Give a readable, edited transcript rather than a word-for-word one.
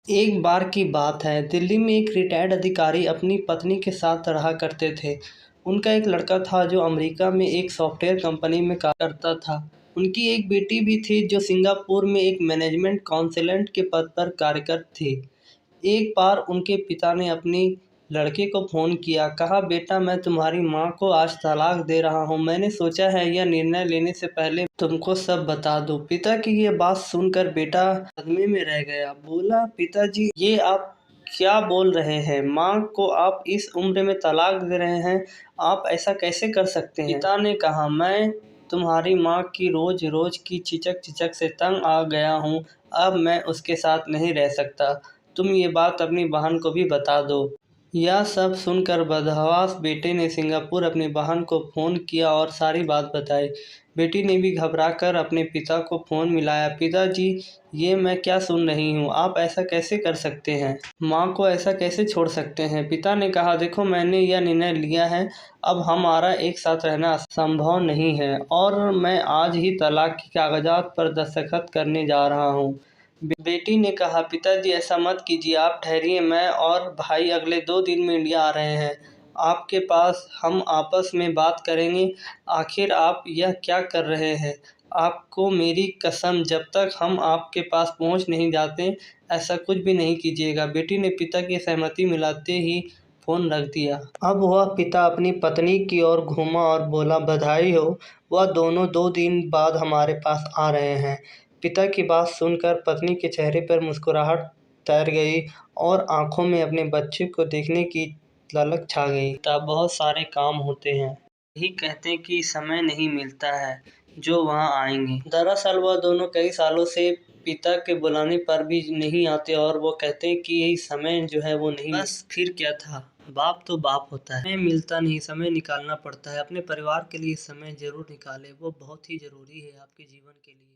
एक बार की बात है, दिल्ली में एक रिटायर्ड अधिकारी अपनी पत्नी के साथ रहा करते थे। उनका एक लड़का था जो अमेरिका में एक सॉफ्टवेयर कंपनी में काम करता था। उनकी एक बेटी भी थी जो सिंगापुर में एक मैनेजमेंट काउंसलेंट के पद पर कार्यरत थी। एक बार उनके पिता ने अपनी लड़के को फ़ोन किया, कहा, बेटा, मैं तुम्हारी माँ को आज तलाक दे रहा हूँ। मैंने सोचा है यह निर्णय लेने से पहले तुमको सब बता दूँ। पिता की ये बात सुनकर बेटा सदमे में रह गया। बोला, पिताजी, ये आप क्या बोल रहे हैं? माँ को आप इस उम्र में तलाक दे रहे हैं? आप ऐसा कैसे कर सकते हैं? पिता ने कहा, मैं तुम्हारी माँ की रोज़-रोज़ की चिचक-चिचक से तंग आ गया हूँ। अब मैं उसके साथ नहीं रह सकता। तुम ये बात अपनी बहन को भी बता दो। यह सब सुनकर बदहवास बेटे ने सिंगापुर अपनी बहन को फ़ोन किया और सारी बात बताई। बेटी ने भी घबराकर अपने पिता को फ़ोन मिलाया। पिताजी, ये मैं क्या सुन रही हूँ? आप ऐसा कैसे कर सकते हैं? माँ को ऐसा कैसे छोड़ सकते हैं? पिता ने कहा, देखो, मैंने यह निर्णय लिया है। अब हमारा एक साथ रहना संभव नहीं है और मैं आज ही तलाक के कागज़ात पर दस्तखत करने जा रहा हूँ। बेटी ने कहा, पिताजी, ऐसा मत कीजिए, आप ठहरिए, मैं और भाई अगले 2 दिन में इंडिया आ रहे हैं। आपके पास हम आपस में बात करेंगे। आखिर आप यह क्या कर रहे हैं? आपको मेरी कसम, जब तक हम आपके पास पहुंच नहीं जाते, ऐसा कुछ भी नहीं कीजिएगा। बेटी ने पिता की सहमति मिलाते ही फ़ोन रख दिया। अब वह पिता अपनी पत्नी की ओर घूमा और बोला, बधाई हो, वह दोनों 2 दिन बाद हमारे पास आ रहे हैं। पिता की बात सुनकर पत्नी के चेहरे पर मुस्कुराहट तैर गई और आंखों में अपने बच्चे को देखने की ललक छा गई। तब बहुत सारे काम होते हैं, यही कहते हैं कि समय नहीं मिलता है जो वहाँ आएंगे। दरअसल वह दोनों कई सालों से पिता के बुलाने पर भी नहीं आते और वो कहते हैं कि यही समय जो है वो नहीं। बस फिर क्या था, बाप तो बाप होता है। समय मिलता नहीं, समय निकालना पड़ता है। अपने परिवार के लिए समय ज़रूर निकालें, वो बहुत ही ज़रूरी है आपके जीवन के लिए।